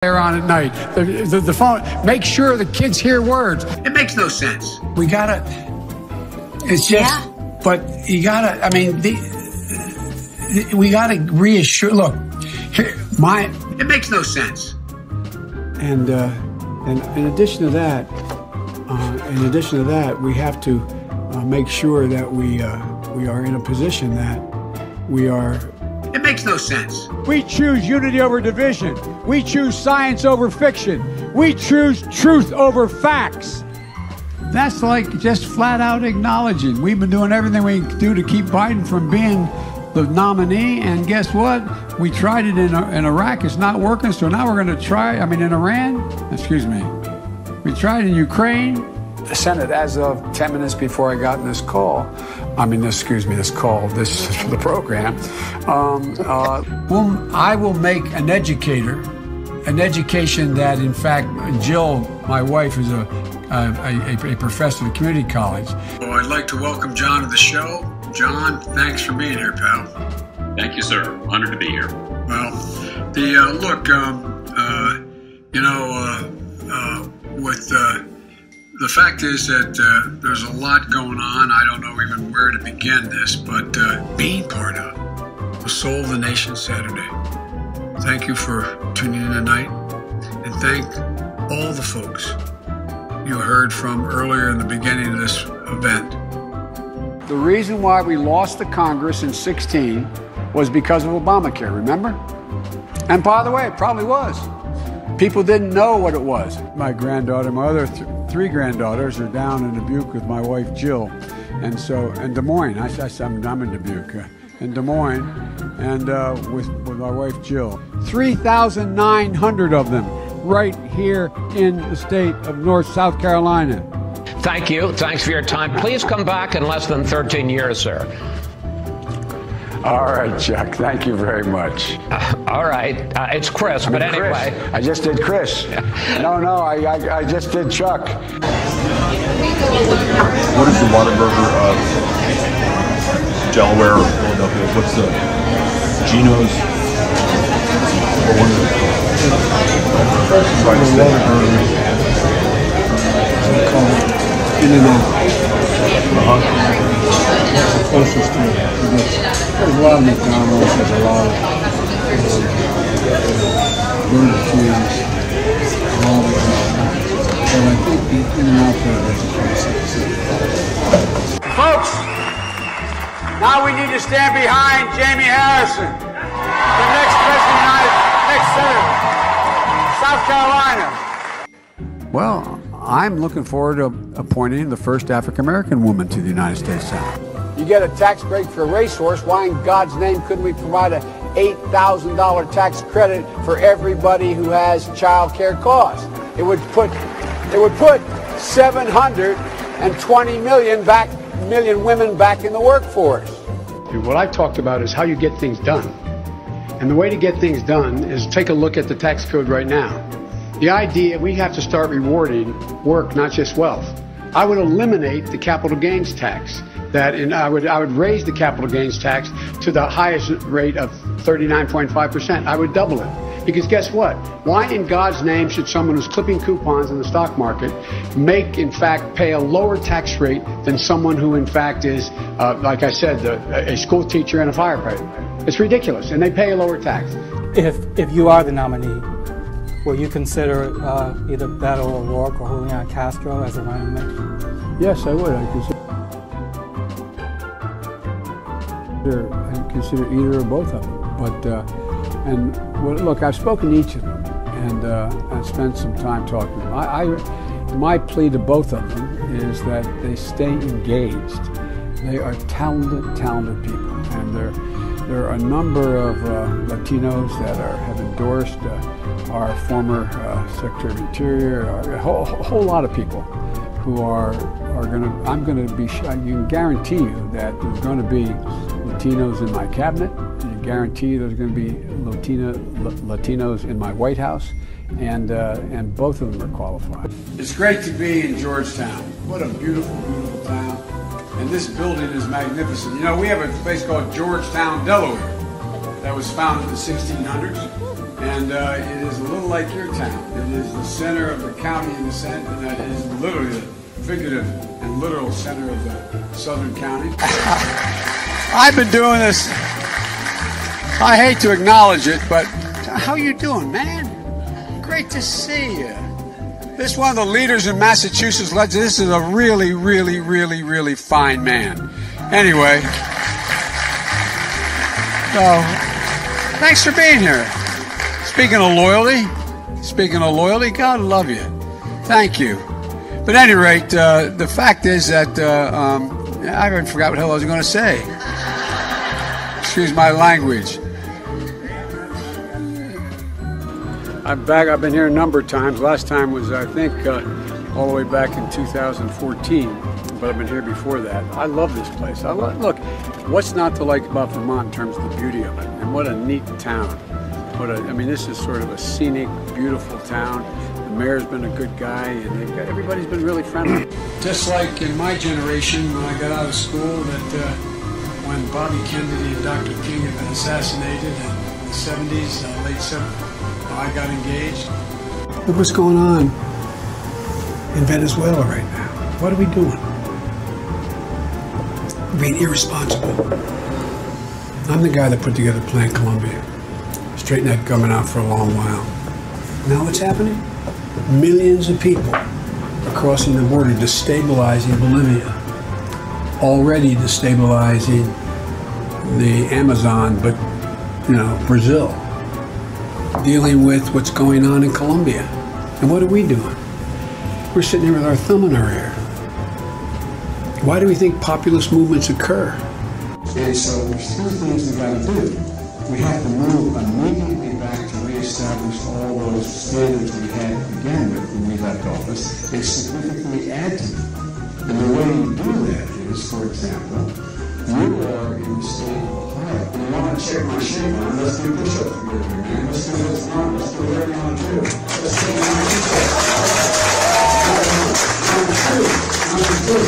on at night. The phone, make sure the kids hear words. It makes no sense. We gotta, it's just, but you gotta, I mean, we gotta reassure, look, it makes no sense. And in addition to that, we have to make sure that we are in a position that we are. It makes no sense. We choose unity over division. We choose science over fiction. We choose truth over facts. That's like just flat out acknowledging. We've been doing everything we can do to keep Biden from being the nominee, and guess what? We tried it in Iraq. It's not working, so now we're going to try, in Iran? Excuse me. We tried in Ukraine. The Senate, as of 10 minutes before I got in this call, this for the program, I will make an education that, in fact, Jill, my wife, is a professor at a community college. Well, I'd like to welcome John to the show. John, thanks for being here, pal. Thank you, sir. Honored to be here. Well, the fact is that there's a lot going on. I don't know even where to begin this, but being part of the Soul of the Nation Saturday. Thank you for tuning in tonight, and thank all the folks you heard from earlier in the beginning of this event. The reason why we lost the Congress in 2016 was because of Obamacare, remember? And by the way, it probably was. People didn't know what it was. My granddaughter, my other three granddaughters are down in Dubuque with my wife Jill, and so in Des Moines. I'm in Dubuque, in Des Moines, and with my wife Jill. 3,900 of them right here in the state of South Carolina. Thank you. Thanks for your time. Please come back in less than 13 years, sir. All right, Chuck. Thank you very much. All right. It's Chris, but anyway. Chris. I just did Chris. No, I just did Chuck. What is the Whataburger of Delaware or Philadelphia? What's the Geno's? In-N-Out. Closest to it. There's a lot of McDonald's, there's a lot of Burger Kings, all of them. But I think the In-N-Out is the closest. Folks, now we need to stand behind Jamie Harrison, the next president, next senator, South Carolina. Well, I'm looking forward to appointing the first African-American woman to the United States Senate. You get a tax break for a racehorse. Why in God's name couldn't we provide a $8,000 tax credit for everybody who has child care costs? It would put 720 million women back in the workforce. What I talked about is how you get things done. And the way to get things done is take a look at the tax code right now. The idea, we have to start rewarding work, not just wealth. I would eliminate the capital gains tax. I would raise the capital gains tax to the highest rate of 39.5%. I would double it. Because guess what? Why in God's name should someone who's clipping coupons in the stock market pay a lower tax rate than someone who in fact is, like I said, a school teacher and a firefighter? It's ridiculous, and they pay a lower tax. If you are the nominee, will you consider either Beto O'Rourke or Julian Castro as a running mate? Yes, I would. I consider either or both of them. But look, I've spoken to each of them, and I've spent some time talking to them. My plea to both of them is that they stay engaged. They are talented people, and there are a number of Latinos that have endorsed our former Secretary of Interior, a whole lot of people who are going to, I can guarantee you that there's going to be Latinos in my cabinet, and I guarantee there's going to be Latinos in my White House, and both of them are qualified. It's great to be in Georgetown. What a beautiful, beautiful town. And this building is magnificent. You know, we have a place called Georgetown, Delaware, that was founded in the 1600s. And it is a little like your town. It is the center of the county in the sense, and that is literally the figurative and literal center of the southern county. I've been doing this. I hate to acknowledge it, but how you doing, man? Great to see you. This is one of the leaders in Massachusetts. This is a really, really, really, really fine man. Anyway, so thanks for being here. Speaking of loyalty, God love you. Thank you. But at any rate, the fact is that I even forgot what the hell I was going to say. Excuse my language. I'm back. I've been here a number of times. Last time was, I think, all the way back in 2014. But I've been here before that. I love this place. Look, what's not to like about Vermont in terms of the beauty of it? And what a neat town. I mean, this is sort of a scenic, beautiful town. The mayor's been a good guy, and everybody's been really friendly. Just like in my generation, when I got out of school, that when Bobby Kennedy and Dr. King had been assassinated in the 70s, late 70s, I got engaged. Look what's going on in Venezuela right now. What are we doing? Being irresponsible. I'm the guy that put together Plan Colombia. Straightened that government out for a long while. Now what's happening? Millions of people are crossing the border, destabilizing Bolivia. Already destabilizing the Amazon, but, Brazil. Dealing with what's going on in Colombia. And what are we doing? We're sitting here with our thumb in our ear. Why do we think populist movements occur? And so there's two things we've got to do. We have to move immediately back to reestablish all those standards we had to begin with when we left office and significantly add to them. And the way you do that is, for example, you are in the state of Ohio. And you want to check my shape on, let's do push-ups together, man. Let's do this one, let's do whatever you want to do. Let's do Number two.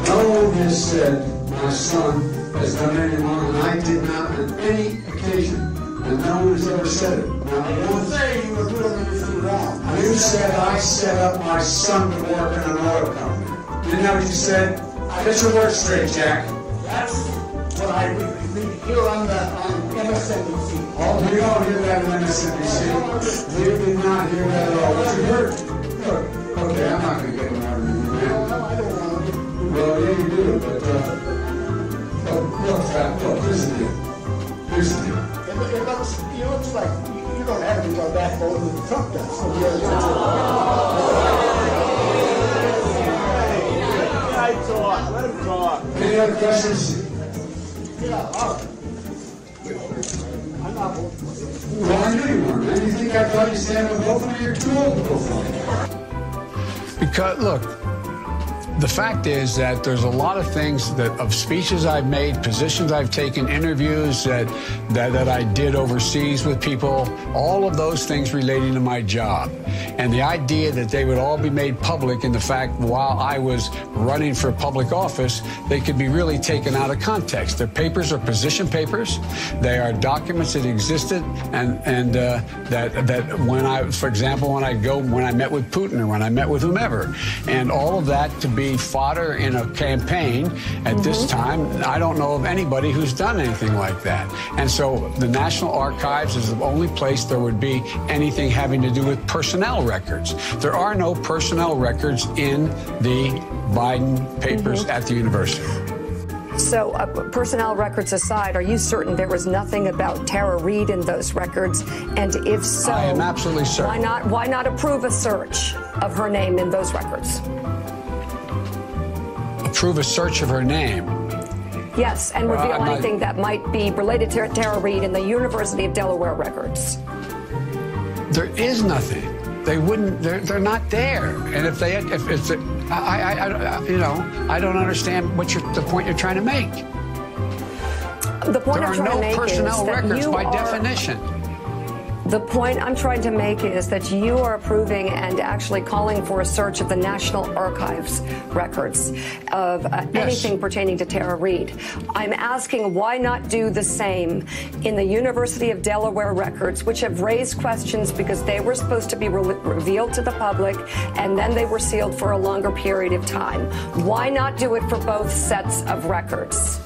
No one has said my son has done any wrong, and I did not on any occasion, and no one has ever said it. Now, one thing you were doing anything wrong. You said I set up my son to work in an oil company. Didn't that what you said? Get your words straight, Jack. That's what I read here on MSNBC. Oh, we all hear that on MSNBC. We did not hear that at all. What you heard? Look, okay, I'm not going to get around with you, man. No, I don't want to. Well, yeah, you do, but, look, here's the deal. Here's the deal. It looks like you don't have any more backbone than Trump does. Let him talk. Any other questions? Yeah, all right. I'm not voting. Well, I knew you weren't, man. You think I thought you stand with both of you? You're too old to go for it. Because, look, the fact is that there's a lot of things of speeches I've made, positions I've taken, interviews that I did overseas with people, all of those things relating to my job. And the idea that they would all be made public in the fact while I was running for public office, they could be really taken out of context. Their papers are position papers. They are documents that existed and that when I, for example, when I met with Putin or when I met with whomever, and all of that to be fodder in a campaign at this time, I don't know of anybody who's done anything like that. And so the National Archives is the only place there would be anything having to do with personnel records. There are no personnel records in the Biden papers at the university. So, personnel records aside, are you certain there was nothing about Tara Reid in those records? And if so, I am absolutely certain. Why not approve a search of her name in those records? Approve a search of her name? Yes, and reveal anything that might be related to Tara Reid in the University of Delaware records. There is nothing. They wouldn't. They're not there. And if they, I don't understand the point you're trying to make. The point there I'm are trying no to make personnel is that records you by are, definition. The point I'm trying to make is that you are approving and actually calling for a search of the National Archives records of anything pertaining to Tara Reid. I'm asking why not do the same in the University of Delaware records, which have raised questions because they were supposed to be revealed to the public and then they were sealed for a longer period of time. Why not do it for both sets of records?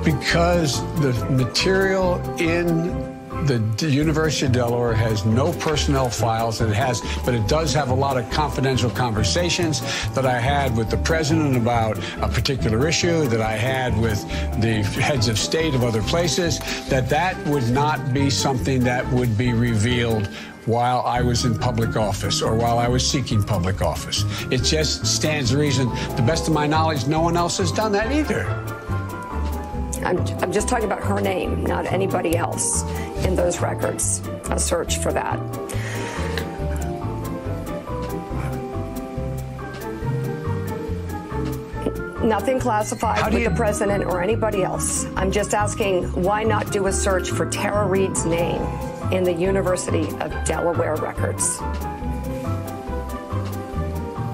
Because the material in the University of Delaware has no personnel files, but it does have a lot of confidential conversations that I had with the president about a particular issue, that I had with the heads of state of other places, that would not be something that would be revealed while I was in public office or while I was seeking public office. It just stands to reason, to the best of my knowledge, no one else has done that either. I'm just talking about her name, not anybody else in those records. A search for that. Nothing classified with the president or anybody else. I'm just asking, why not do a search for Tara Reid's name in the University of Delaware records?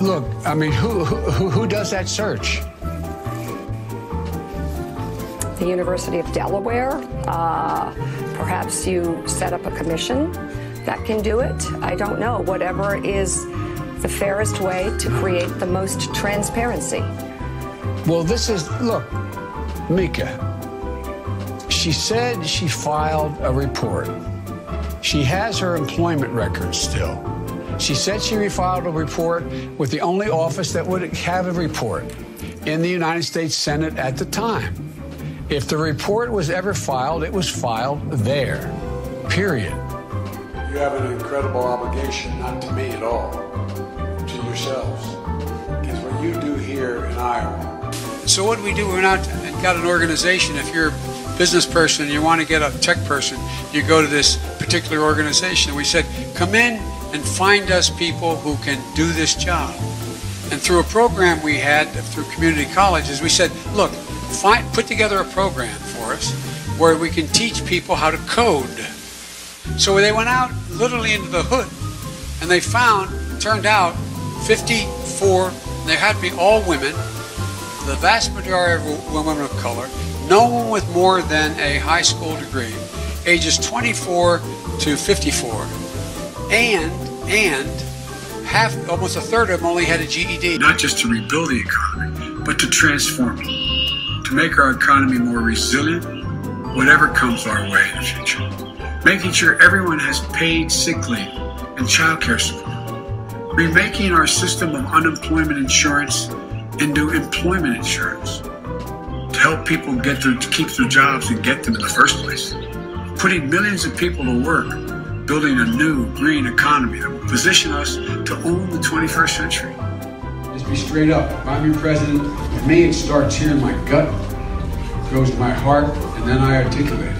Look, I mean, who does that search? The University of Delaware. Perhaps you set up a commission that can do it. I don't know. Whatever is the fairest way to create the most transparency. Well, look, Mika, she said she filed a report. She has her employment records still. She said she refiled a report with the only office that would have a report in the United States Senate at the time. If the report was ever filed, it was filed there, period. You have an incredible obligation, not to me at all, to yourselves. Because what you do here in Iowa. So what do we do? We're not got an organization. If you're a business person and you want to get a tech person, you go to this particular organization. We said, come in and find us people who can do this job. And through a program we had through community colleges, we said, look, put together a program for us where we can teach people how to code. So they went out literally into the hood and they turned out 54, they had to be all women, the vast majority of women of color, no one with more than a high school degree, ages 24 to 54, and almost a third of them only had a GED. Not just to rebuild the economy, but to transform it. To make our economy more resilient, whatever comes our way in the future. Making sure everyone has paid sick leave and child care support. Remaking our system of unemployment insurance into employment insurance. To help people to keep their jobs and get them in the first place. Putting millions of people to work, building a new green economy that will position us to own the 21st century. Just be straight up. If I'm your president, with me it starts here in my gut, goes to my heart, and then I articulate it.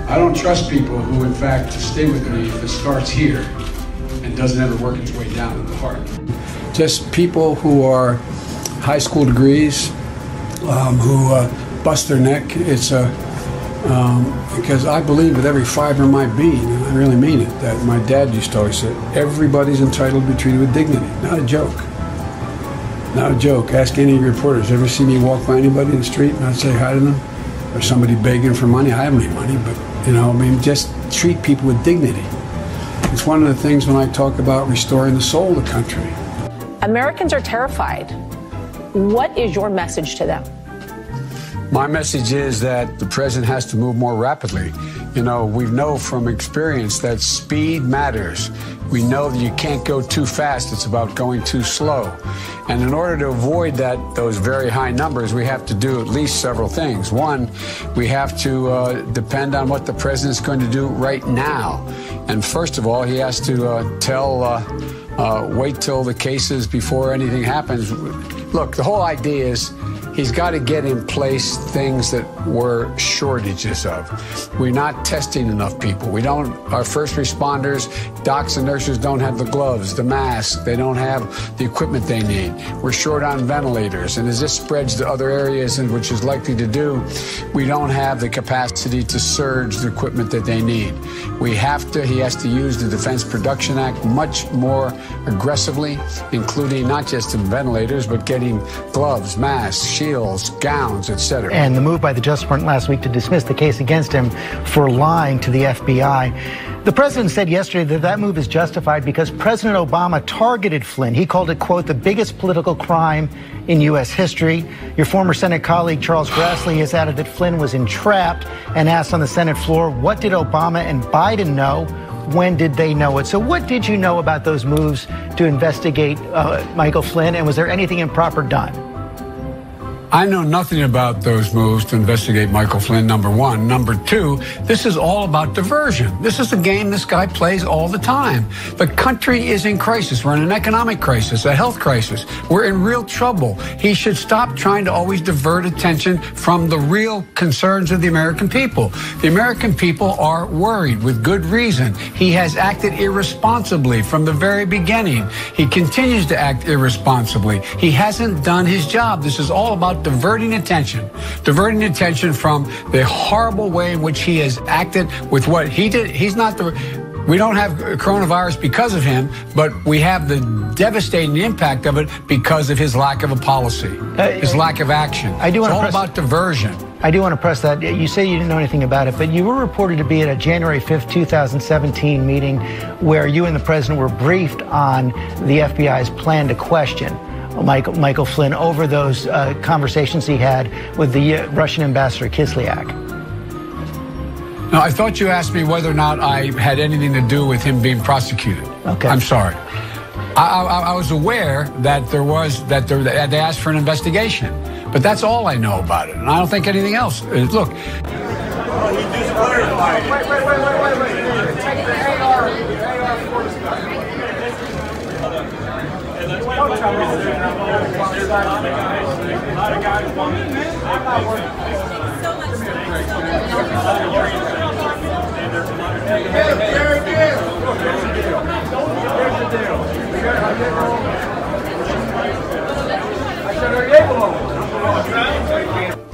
I don't trust people who, in fact, stay with me if it starts here and doesn't ever work its way down to the heart. Just people who are high school degrees, who bust their neck. It's because I believe with every fiber of my being, and I really mean it, that my dad used to always say, everybody's entitled to be treated with dignity. Not a joke. Not a joke. Ask any reporters. Ever see me walk by anybody in the street and not say hi to them? Or somebody begging for money? I haven't any money, but, I mean, just treat people with dignity. It's one of the things when I talk about restoring the soul of the country. Americans are terrified. What is your message to them? My message is that the president has to move more rapidly. We know from experience that speed matters. We know that you can't go too fast. It's about going too slow. And in order to avoid those very high numbers, we have to do at least several things. One, we have to depend on what the president's going to do right now. And first of all, he has to wait till the cases before anything happens. Look, the whole idea is he's got to get in place things that we're shortages of. We're not testing enough people. Our first responders, docs and nurses don't have the gloves, the masks. They don't have the equipment they need. We're short on ventilators. And as this spreads to other areas, and which is likely to do, we don't have the capacity to surge the equipment that they need. He has to use the Defense Production Act much more aggressively, including not just in ventilators, but getting gloves, masks, shields, gowns, etc. And the move by the Justice Department last week to dismiss the case against him for lying to the FBI. The president said yesterday that move is justified because President Obama targeted Flynn. He called it, quote, the biggest political crime in U.S. history. Your former Senate colleague, Charles Grassley, has added that Flynn was entrapped and asked on the Senate floor, what did Obama and Biden know? When did they know it? So what did you know about those moves to investigate Michael Flynn, and was there anything improper done? I know nothing about those moves to investigate Michael Flynn, number one. Number two, this is all about diversion. This is a game this guy plays all the time. The country is in crisis. We're in an economic crisis, a health crisis. We're in real trouble. He should stop trying to always divert attention from the real concerns of the American people. The American people are worried with good reason. He has acted irresponsibly from the very beginning. He continues to act irresponsibly. He hasn't done his job. This is all about diverting attention from the horrible way in which he has acted with what he did. We don't have coronavirus because of him, but we have the devastating impact of it because of his lack of a policy, his lack of action. It's all about diversion. I do want to press that. You say you didn't know anything about it, but you were reported to be at a January 5th, 2017 meeting where you and the president were briefed on the FBI's plan to question Michael Flynn over those conversations he had with the Russian ambassador Kislyak. No, I thought you asked me whether or not I had anything to do with him being prosecuted. Okay. I'm sorry. I was aware that they asked for an investigation, but that's all I know about it, and I don't think anything else. Look.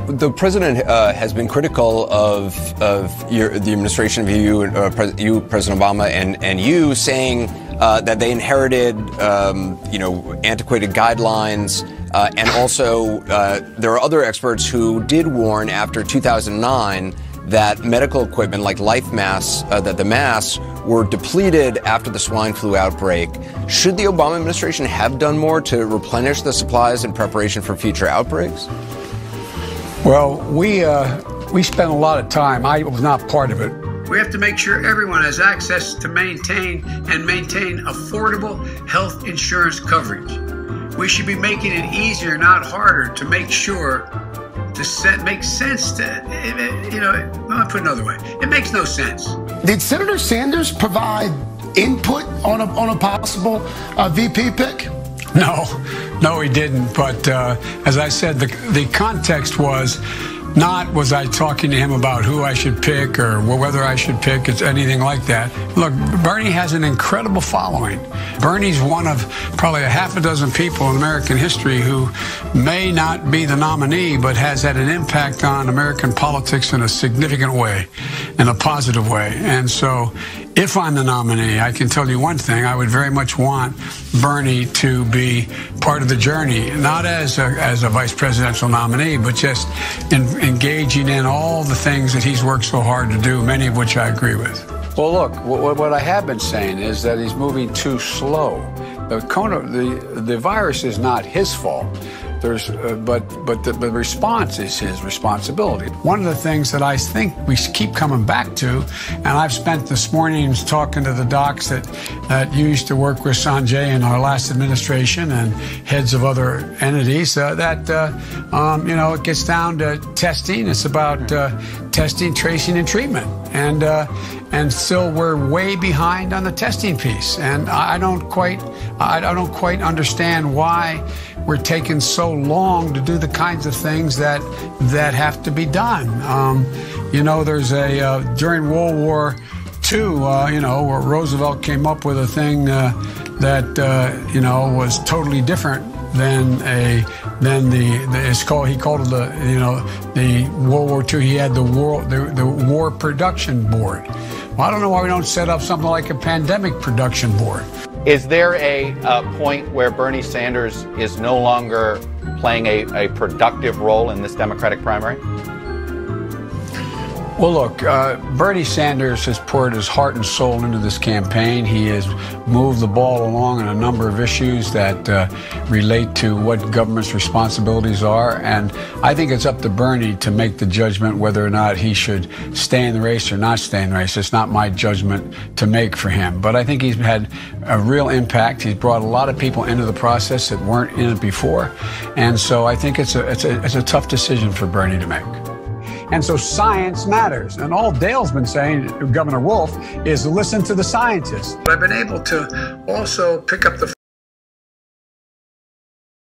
The president has been critical of the administration of you, President Obama, and you, saying that they inherited, antiquated guidelines, and also there are other experts who did warn after 2009 that medical equipment like life masks, that the masks were depleted after the swine flu outbreak. Should the Obama administration have done more to replenish the supplies in preparation for future outbreaks? Well, we spent a lot of time. I was not part of it. We have to make sure everyone has access to maintain affordable health insurance coverage. We should be making it easier, not harder, to make sure make sense to, I'll put it another way. It makes no sense. Did Senator Sanders provide input on a possible VP pick? No, he didn't. But as I said, the context was not was I talking to him about who I should pick or whether I should pick. It's anything like that. Look, Bernie has an incredible following. Bernie's one of probably a half a dozen people in American history who may not be the nominee, but has had an impact on American politics in a significant way, in a positive way. And so if I'm the nominee, I can tell you one thing. I would very much want Bernie to be part of the journey, not as a vice presidential nominee, but just engaging in all the things that he's worked so hard to do, many of which I agree with. Well, look, what I have been saying is that he's moving too slow. The virus is not his fault. But the response is his responsibility. One of the things that I think we keep coming back to, and I've spent this morning talking to the docs that used to work with Sanjay in our last administration and heads of other entities, it gets down to testing. It's about testing, tracing, and treatment. and still we're way behind on the testing piece. And I don't quite understand why we're taking so long to do the kinds of things that have to be done. You know, there's during World War II, you know, where Roosevelt came up with a thing that you know, was totally different than he called it the World War II. He had the War Production Board. Well, I don't know why we don't set up something like a pandemic production board. Is there a point where Bernie Sanders is no longer playing a productive role in this Democratic primary? Well, look, Bernie Sanders has poured his heart and soul into this campaign. He has moved the ball along on a number of issues that relate to what government's responsibilities are. And I think it's up to Bernie to make the judgment whether or not he should stay in the race or not stay in the race. It's not my judgment to make for him. But I think he's had a real impact. He's brought a lot of people into the process that weren't in it before. And so I think it's a tough decision for Bernie to make. And so science matters. And all Dale's been saying, Governor Wolf, is listen to the scientists. I've been able to also pick up the